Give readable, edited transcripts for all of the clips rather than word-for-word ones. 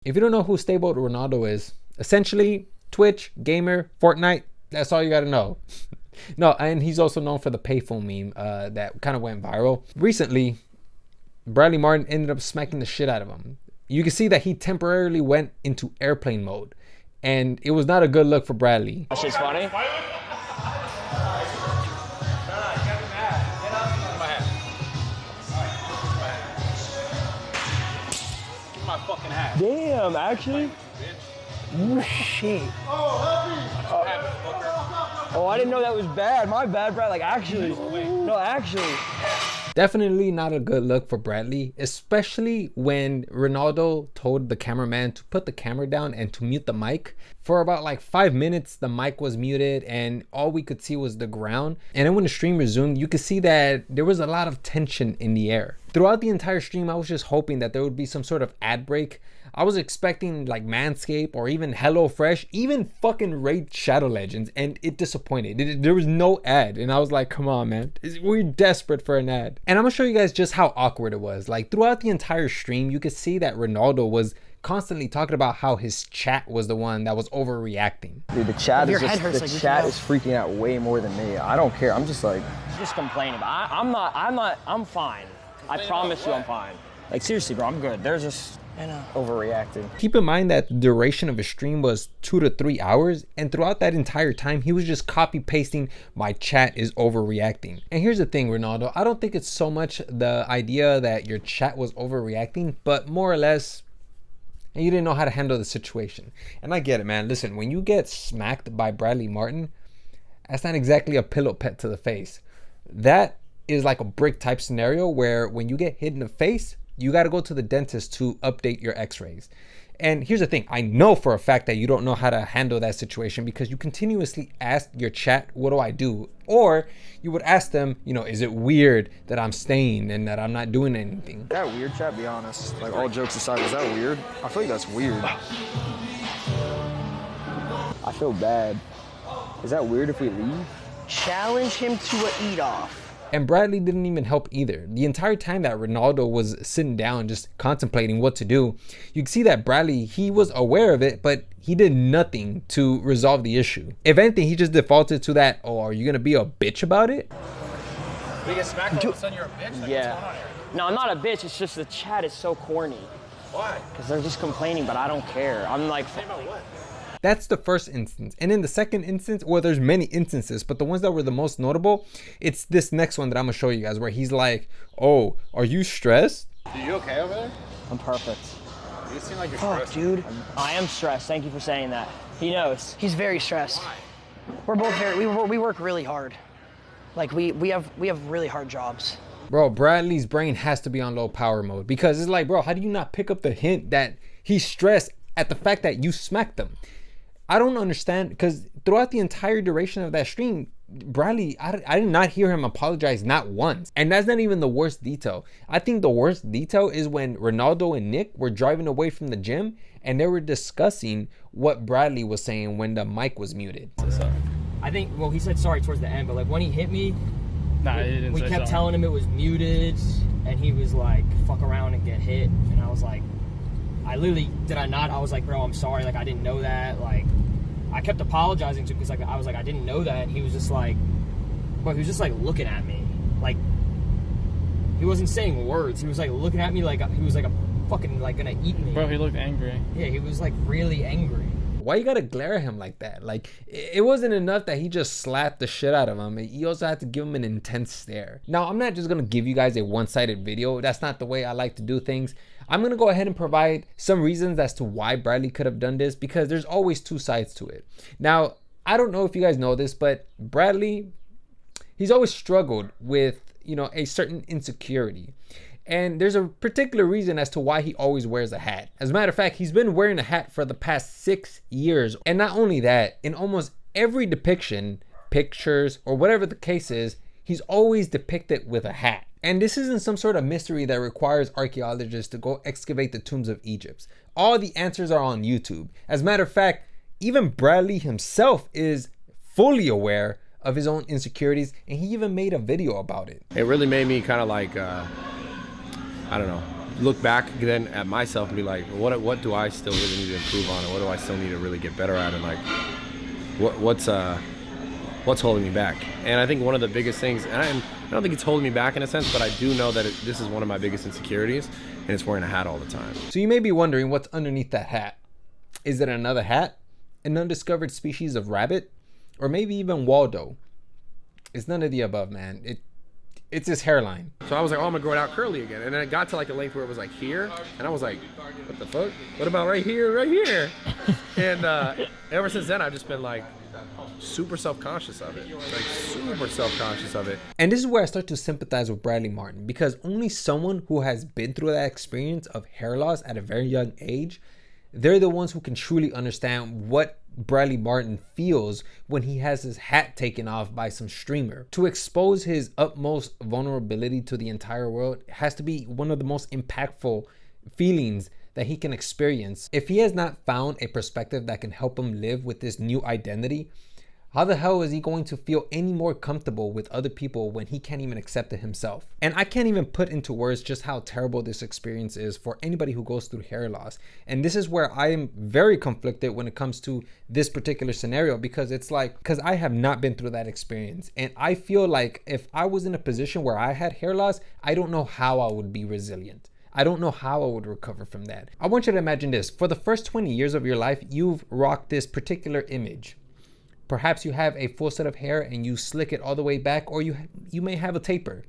If you don't know who Stable Ronaldo is, essentially Twitch, gamer, Fortnite, that's all you gotta know. No, and he's also known for the payphone meme that kind of went viral. Recently, Bradley Martyn ended up smacking the shit out of him. You can see that he temporarily went into airplane mode, and it was not a good look for Bradley. That shit's funny. Fucking hat. Damn, actually? Oh, shit. Oh, I didn't know that was bad. My bad, Brad. Like, actually. No, actually. Definitely not a good look for Bradley, especially when Ronaldo told the cameraman to put the camera down and to mute the mic. For about like 5 minutes, the mic was muted and all we could see was the ground. And then when the stream resumed, you could see that there was a lot of tension in the air. Throughout the entire stream, I was just hoping that there would be some sort of ad break. I was expecting like Manscaped or even HelloFresh, even fucking Raid Shadow Legends, and it disappointed. There was no ad, and I was like, come on, man. We're desperate for an ad. And I'm gonna show you guys just how awkward it was. Like throughout the entire stream, you could see that Ronaldo was constantly talking about how his chat was the one that was overreacting. Dude, the chat is freaking out way more than me. I don't care. I'm just like, just complaining. I'm fine. I promise you I'm fine. Like seriously, bro, I'm good. They're just overreacting. Keep in mind that the duration of his stream was 2 to 3 hours, and throughout that entire time he was just copy pasting my chat is overreacting. And here's the thing, Ronaldo, I don't think it's so much the idea that your chat was overreacting, but more or less and you didn't know how to handle the situation. And I get it, man. Listen, when you get smacked by Bradley Martyn, that's not exactly a pillow pet to the face. That is like a brick type scenario where when you get hit in the face, you got to go to the dentist to update your x-rays. And here's the thing, I know for a fact that you don't know how to handle that situation because you continuously ask your chat, what do I do? Or you would ask them, you know, is it weird that I'm staying and that I'm not doing anything? Is that weird, chat? Be honest. Like all jokes aside, is that weird? I feel like that's weird. I feel bad. Is that weird if we leave? Challenge him to an eat-off. And Bradley didn't even help either. The entire time that Ronaldo was sitting down just contemplating what to do, you can see that Bradley, he was aware of it, but he did nothing to resolve the issue. If anything, he just defaulted to that, oh, are you gonna be a bitch about it? We get smacked all of a sudden, you're a bitch? Like, yeah. What's going on here? No, I'm not a bitch, it's just the chat is so corny. Why? Because they're just complaining, but I don't care. I'm like... Say about what? That's the first instance. And in the second instance, well, there's many instances, but the ones that were the most notable, it's this next one that I'm gonna show you guys where he's like, oh, are you stressed? Are you okay over there? I'm perfect. You seem like you're Fuck, stressed. dude. I am stressed. Thank you for saying that. He knows. He's very stressed. Why? We're both very, we work really hard. Like we have really hard jobs. Bro, Bradley's brain has to be on low power mode because it's like, bro, how do you not pick up the hint that he's stressed at the fact that you smacked him? I don't understand because throughout the entire duration of that stream, Bradley, I did not hear him apologize not once. And that's not even the worst detail. I think the worst detail is when Ronaldo and Nick were driving away from the gym and they were discussing what Bradley was saying when the mic was muted. I think, well, he said sorry towards the end, but like when he hit me, we kept telling him it was muted and he was like, fuck around and get hit. And I was like, I literally, did I not? I was like, bro, I'm sorry. Like, I didn't know that. Like, I kept apologizing to him because like, I was like, I didn't know that. And he was just like, bro, he was just like looking at me. Like, he wasn't saying words. He was like looking at me like he was like a fucking like gonna eat me. Bro, he looked angry. Yeah, he was like really angry. Why you gotta glare at him like that? Like, it wasn't enough that he just slapped the shit out of him. You also had to give him an intense stare. Now, I'm not just gonna give you guys a one-sided video. That's not the way I like to do things. I'm gonna go ahead and provide some reasons as to why Bradley could have done this because there's always two sides to it. Now, I don't know if you guys know this, but Bradley, he's always struggled with, you know, a certain insecurity. And there's a particular reason as to why he always wears a hat. As a matter of fact, he's been wearing a hat for the past 6 years. And not only that, in almost every depiction, pictures, or whatever the case is, he's always depicted with a hat. And this isn't some sort of mystery that requires archaeologists to go excavate the tombs of Egypt. All the answers are on YouTube. As a matter of fact, even Bradley himself is fully aware of his own insecurities, and he even made a video about it. It really made me kind of like, I don't know, look back then at myself and be like, what do I still really need to improve on, and what do I still need to really get better at, and like what's holding me back. And I think one of the biggest things, and I don't think it's holding me back in a sense, but I do know that this is one of my biggest insecurities, and it's wearing a hat all the time. So you may be wondering what's underneath that hat. Is it another hat? An undiscovered species of rabbit? Or maybe even Waldo? It's none of the above, man. It's his hairline. So I was like, oh, I'm gonna grow it out curly again. And then it got to like a length where it was like here, and I was like, what the fuck? What about right here, right here? And ever since then, I've just been like super self-conscious of it. Like super self-conscious of it. And this is where I start to sympathize with Bradley Martyn, because only someone who has been through that experience of hair loss at a very young age, they're the ones who can truly understand what Bradley Martyn feels when he has his hat taken off by some streamer. To expose his utmost vulnerability to the entire world has to be one of the most impactful feelings that he can experience. If he has not found a perspective that can help him live with this new identity, how the hell is he going to feel any more comfortable with other people when he can't even accept it himself? And I can't even put into words just how terrible this experience is for anybody who goes through hair loss. And this is where I am very conflicted when it comes to this particular scenario, because it's like, because I have not been through that experience. And I feel like if I was in a position where I had hair loss, I don't know how I would be resilient. I don't know how I would recover from that. I want you to imagine this. For the first 20 years of your life, you've rocked this particular image. Perhaps you have a full set of hair and you slick it all the way back, or you may have a taper.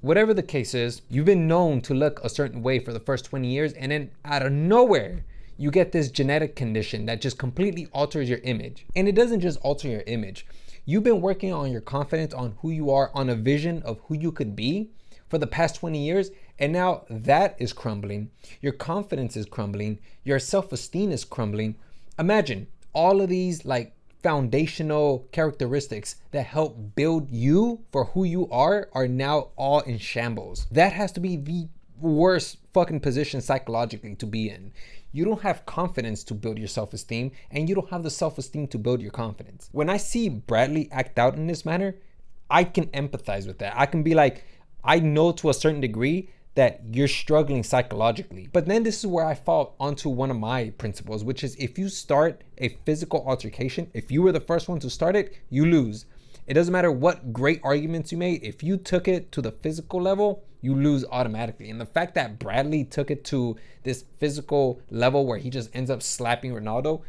Whatever the case is, you've been known to look a certain way for the first 20 years, and then out of nowhere, you get this genetic condition that just completely alters your image. And it doesn't just alter your image. You've been working on your confidence, on who you are, on a vision of who you could be for the past 20 years, and now that is crumbling. Your confidence is crumbling. Your self-esteem is crumbling. Imagine all of these like foundational characteristics that help build you for who you are now all in shambles. That has to be the worst fucking position psychologically to be in. You don't have confidence to build your self-esteem, and you don't have the self-esteem to build your confidence. When I see Bradley act out in this manner, I can empathize with that. I can be like, I know to a certain degree that you're struggling psychologically. But then this is where I fall onto one of my principles, which is if you start a physical altercation, if you were the first one to start it, you lose. It doesn't matter what great arguments you made. If you took it to the physical level, you lose automatically. And the fact that Bradley took it to this physical level where he just ends up slapping Ronaldo,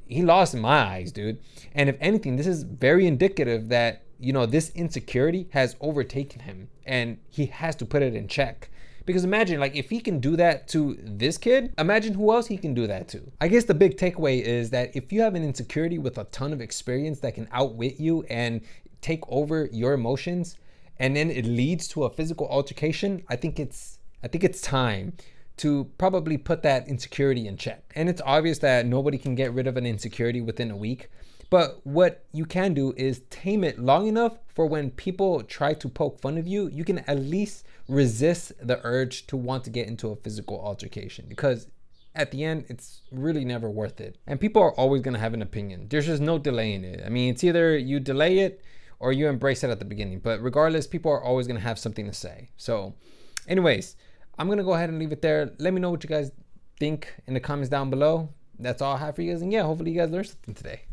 he lost in my eyes, dude. And if anything, this is very indicative that, you know, this insecurity has overtaken him and he has to put it in check. Because imagine, like, if he can do that to this kid, imagine who else he can do that to. I guess the big takeaway is that if you have an insecurity with a ton of experience that can outwit you and take over your emotions, and then it leads to a physical altercation, I think it's time to probably put that insecurity in check. And it's obvious that nobody can get rid of an insecurity within a week. But what you can do is tame it long enough for when people try to poke fun of you, you can at least resist the urge to want to get into a physical altercation, because at the end, it's really never worth it. And people are always going to have an opinion. There's just no delaying it. I mean, it's either you delay it or you embrace it at the beginning. But regardless, people are always going to have something to say. So anyways, I'm going to go ahead and leave it there. Let me know what you guys think in the comments down below. That's all I have for you guys. And yeah, hopefully you guys learned something today.